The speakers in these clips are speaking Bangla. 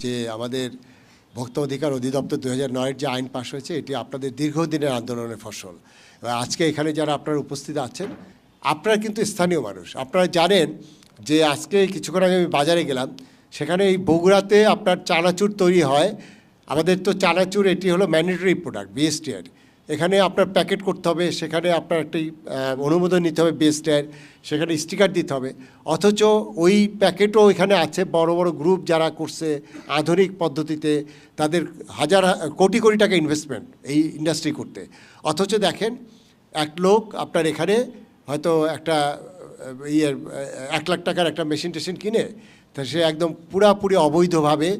যে আমাদের ভোক্তা অধিকার অধিদপ্তর 2009-এর যে আইন পাশ হয়েছে এটি আপনাদের দীর্ঘদিনের আন্দোলনের ফসল। আজকে এখানে যারা আপনারা উপস্থিত আছেন আপনারা কিন্তু স্থানীয় মানুষ, আপনারা জানেন যে আজকে কিছুক্ষণ আগে আমি বাজারে গেলাম, সেখানে এই বগুড়াতে আপনার চানাচুর তৈরি হয়। আমাদের তো চানাচুর এটি হলো ম্যান্ডেটরি প্রোডাক্ট বিএসটিআর, এখানে আপনার প্যাকেট করতে হবে, সেখানে আপনার একটি অনুমোদন নিতে হবে বিএসটিআর, সেখানে স্টিকার দিতে হবে। অথচ ওই প্যাকেটও এখানে আছে, বড় বড় গ্রুপ যারা করছে আধুনিক পদ্ধতিতে, তাদের হাজার কোটি কোটি টাকা ইনভেস্টমেন্ট এই ইন্ডাস্ট্রি করতে। অথচ দেখেন এক লোক আপনার এখানে হয়তো একটা 1 লাখ টাকার একটা মেশিন টেশিন কিনে তা সে একদম পুরাপুরি অবৈধভাবে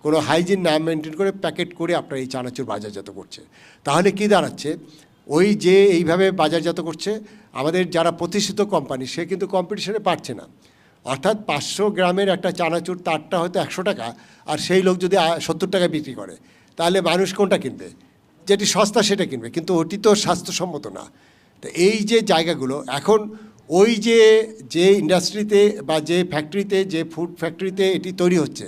কোনো হাইজিন না মেনটেন করে প্যাকেট করে আপনার এই চানাচুর বাজারজাত করছে। তাহলে কি দাঁড়াচ্ছে, ওই যে এইভাবে বাজারজাত করছে আমাদের যারা প্রতিষ্ঠিত কোম্পানি, সে কিন্তু কম্পিটিশনে পারছে না। অর্থাৎ 500 গ্রামের একটা চানাচুর তারটা হয়তো 100 টাকা, আর সেই লোক যদি 70 টাকায় বিক্রি করে, তাহলে মানুষ কোনটা কিনবে? যেটি সস্তা সেটা কিনবে, কিন্তু ওটি তো স্বাস্থ্যসম্মত না। তো এই যে জায়গাগুলো এখন ওই যে ইন্ডাস্ট্রিতে বা যে ফ্যাক্টরিতে, যে ফুড ফ্যাক্টরিতে এটি তৈরি হচ্ছে,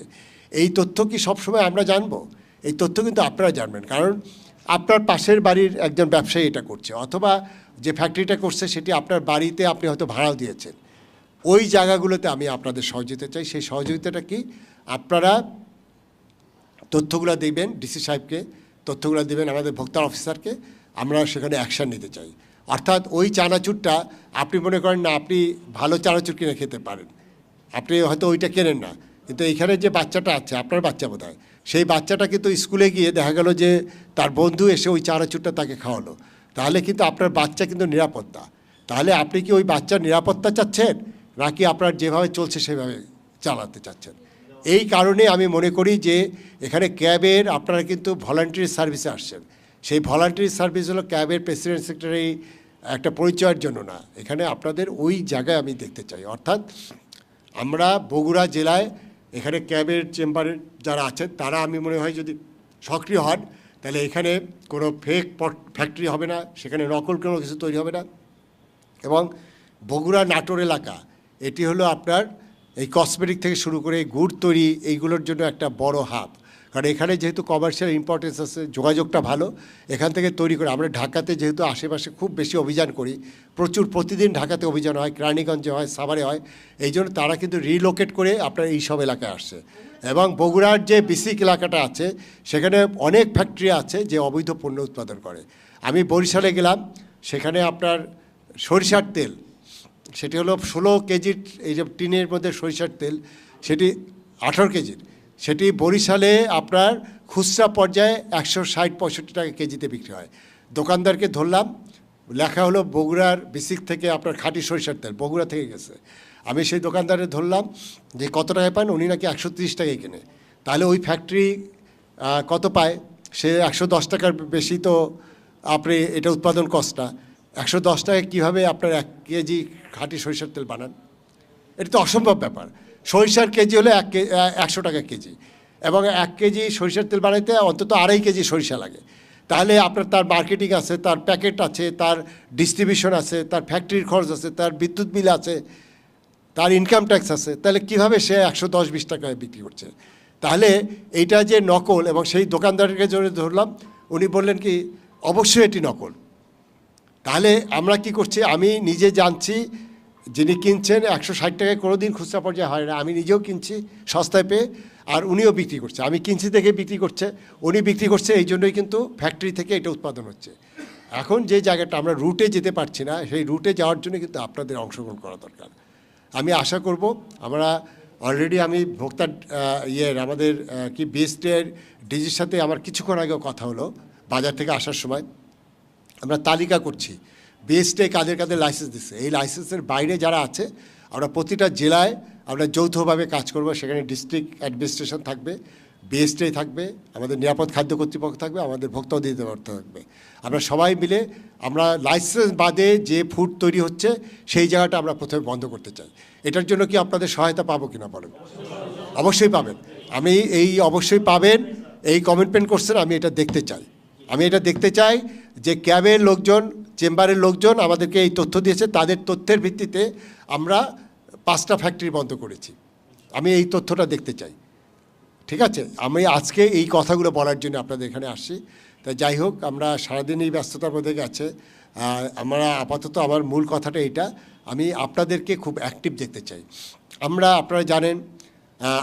এই তথ্য কি সবসময় আমরা জানবো? এই তথ্য কিন্তু আপনারা জানবেন, কারণ আপনার পাশের বাড়ির একজন ব্যবসায়ী এটা করছে, অথবা যে ফ্যাক্টরিটা করছে সেটি আপনার বাড়িতে আপনি হয়তো ভাড়াও দিয়েছেন। ওই জায়গাগুলোতে আমি আপনাদের সহযোগিতা চাই। সেই সহযোগিতাটা কি? আপনারা তথ্যগুলো দিবেন ডিসি সাহেবকে, তথ্যগুলো দিবেন আমাদের ভোক্তা অফিসারকে, আমরা সেখানে অ্যাকশান নিতে চাই। অর্থাৎ ওই চানাচুরটা আপনি মনে করেন না আপনি ভালো চানাচুর কিনে খেতে পারেন, আপনি হয়তো ওইটা কেনেন না, কিন্তু এইখানে যে বাচ্চাটা আছে, আপনার বাচ্চা বোধহয়, সেই বাচ্চাটা কিন্তু স্কুলে গিয়ে দেখা গেল যে তার বন্ধু এসে ওই চানাচুরটা তাকে খাওয়ালো, তাহলে কিন্তু আপনার বাচ্চা কিন্তু নিরাপত্তা। তাহলে আপনি কি ওই বাচ্চার নিরাপত্তা চাচ্ছেন, নাকি আপনার যেভাবে চলছে সেভাবে চালাতে চাচ্ছেন? এই কারণে আমি মনে করি যে এখানে ক্যাবের আপনারা কিন্তু ভলান্টারি সার্ভিসে আসছেন। সেই ভলান্টারি সার্ভিস হলো ক্যাবের প্রেসিডেন্ট সেক্রেটারি একটা পরিচয়ের জন্য না, এখানে আপনাদের ওই জায়গায় আমি দেখতে চাই। অর্থাৎ আমরা বগুড়া জেলায় এখানে ক্যাবের চেম্বারের যারা আছেন তারা আমি মনে হয় যদি সক্রিয় হন, তাহলে এখানে কোনো ফেক ফ্যাক্টরি হবে না, সেখানে নকল কোনো কিছু তৈরি হবে না। এবং বগুড়া নাটোর এলাকা এটি হলো আপনার এই কসমেটিক থেকে শুরু করে গুড় তৈরি এইগুলোর জন্য একটা বড় হাব, কারণ এখানে যেহেতু কমার্শিয়াল ইম্পর্টেন্স আছে, যোগাযোগটা ভালো, এখান থেকে তৈরি করে আমরা ঢাকাতে যেহেতু আশেপাশে খুব বেশি অভিযান করি, প্রচুর প্রতিদিন ঢাকাতে অভিযান হয়, কেরানীগঞ্জে হয়, সাভারে হয়, এই জন্য তারা কিন্তু রিলোকেট করে আপনার এই সব এলাকায় আসছে। এবং বগুড়ার যে বিসিক এলাকাটা আছে সেখানে অনেক ফ্যাক্টরি আছে যে অবৈধ পণ্য উৎপাদন করে। আমি বরিশালে গেলাম, সেখানে আপনার সরিষার তেল, সেটি হলো 16 কেজির এই যে টিনের মধ্যে সরিষার তেল, সেটি 18 কেজির, সেটি বরিশালে আপনার খুচরা পর্যায়ে 160-65 টাকা কেজিতে বিক্রি হয়। দোকানদারকে ধরলাম, লেখা হলো বগুড়ার বিসিক থেকে আপনার খাঁটি সরিষার তেল, বগুড়া থেকে গেছে। আমি সেই দোকানদারে ধরলাম যে কত টাকায় পান, উনি নাকি 130 টাকায় কেনে। তাহলে ওই ফ্যাক্টরি কত পায়? সে 110 টাকার বেশি তো আপনি এটা উৎপাদন কস্টটা 110 টাকায় কীভাবে আপনার 1 কেজি খাঁটি সরিষার তেল বানান? এটা তো অসম্ভব ব্যাপার। সরিষার কেজি হলে 100 টাকা কেজি, এবং 1 কেজি সরিষার তেল বানাইতে অন্তত 2.5 কেজি সরিষা লাগে। তাহলে আপনার তার মার্কেটিং আছে, তার প্যাকেট আছে, তার ডিস্ট্রিবিউশন আছে, তার ফ্যাক্টরির খরচ আছে, তার বিদ্যুৎ বিল আছে, তার ইনকাম ট্যাক্স আছে, তাহলে কীভাবে সে 110-20 টাকায় বিক্রি করছে? তাহলে এইটা যে নকল, এবং সেই দোকানদারকে জন্য ধরলাম, উনি বললেন কি অবশ্যই এটি নকল। তাহলে আমরা কি করছি, আমি নিজে জানছি যিনি কিনছেন 160 টাকায় কোনো দিন খুচরা পর্যায়ে হয় না, আমি নিজেও কিনছি সস্তায় পেয়ে, আর উনিও বিক্রি করছে। আমি কিনছি দেখে বিক্রি করছে, উনি বিক্রি করছে, এই জন্যই কিন্তু ফ্যাক্টরি থেকে এটা উৎপাদন হচ্ছে। এখন যে জায়গাটা আমরা রুটে যেতে পারছি না, সেই রুটে যাওয়ার জন্য কিন্তু আপনাদের অংশগ্রহণ করা দরকার। আমি আশা করব, আমরা অলরেডি আমি ভোক্তা আমাদের কি বিএসটিআর ডিজির সাথে আমার কিছুক্ষণ আগেও কথা হলো বাজার থেকে আসার সময়, আমরা তালিকা করছি বিএসটিআই কাদের কাদের লাইসেন্স দিচ্ছে। এই লাইসেন্সের বাইরে যারা আছে আমরা প্রতিটা জেলায় আমরা যৌথভাবে কাজ করব। সেখানে ডিস্ট্রিক্ট অ্যাডমিনিস্ট্রেশন থাকবে, বিএসটিআই থাকবে, আমাদের নিরাপদ খাদ্য কর্তৃপক্ষ থাকবে, আমাদের ভোক্তা অধিদপ্তর থাকবে। আমরা সবাই মিলে আমরা লাইসেন্স বাদে যে ফুড তৈরি হচ্ছে সেই জায়গাটা আমরা প্রথমে বন্ধ করতে চাই। এটার জন্য কি আপনাদের সহায়তা পাবো কিনা বলেন? অবশ্যই পাবেন। আমি এই অবশ্যই পাবেন, এই কমিটমেন্ট করছেন, আমি এটা দেখতে চাই। আমি এটা দেখতে চাই যে ক্যাবের লোকজন, চেম্বারের লোকজন আমাদেরকে এই তথ্য দিয়েছে, তাদের তথ্যের ভিত্তিতে আমরা 5টা ফ্যাক্টরি বন্ধ করেছি। আমি এই তথ্যটা দেখতে চাই। ঠিক আছে, আমি আজকে এই কথাগুলো বলার জন্য আপনাদের এখানে আসছি। তাই যাই হোক, আমরা সারাদিন এই ব্যস্ততার মধ্যে গেছে, আমরা আপাতত আমার মূল কথাটা এটা, আমি আপনাদেরকে খুব অ্যাক্টিভ দেখতে চাই। আপনারা জানেন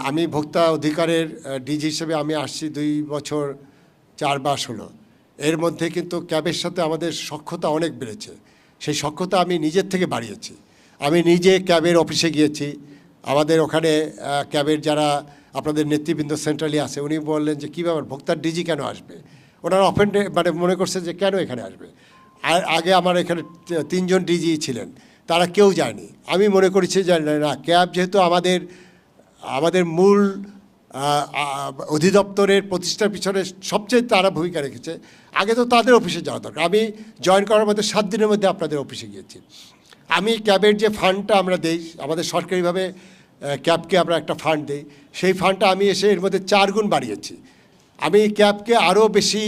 আমি ভোক্তা অধিকারের ডিজি হিসেবে আমি আসছি 2 বছর 4 মাস হলো। এর মধ্যে কিন্তু ক্যাবের সাথে আমাদের সখ্যতা অনেক বেড়েছে। সেই সখ্যতা আমি নিজের থেকে বাড়িয়েছি। আমি নিজে ক্যাবের অফিসে গিয়েছি, আমাদের ওখানে ক্যাবের যারা আপনাদের নেতৃবৃন্দ সেন্ট্রালি আছে, উনি বললেন যে কী ব্যাপার, ভোক্তার ডিজি কেন আসবে? ওনারা মানে মনে করছে যে কেন এখানে আসবে। আর আগে আমার এখানে 3 জন ডিজি ছিলেন, তারা কেউ যায়নি। আমি মনে করেছি যে না, ক্যাব যেহেতু আমাদের মূল অধিদপ্তরের প্রতিষ্ঠার পিছনে সবচেয়ে তারা ভূমিকা রেখেছে, আগে তো তাদের অফিসে যাওয়া দরকার। আমি জয়েন করার মধ্যে 7 দিনের মধ্যে আপনাদের অফিসে গিয়েছি। আমি ক্যাবের যে ফান্ডটা আমরা দেই, আমাদের সরকারিভাবে ক্যাবকে আমরা একটা ফান্ড দিই, সেই ফান্ডটা আমি এসে এর মধ্যে 4 গুণ বাড়িয়েছি। আমি ক্যাবকে আরও বেশি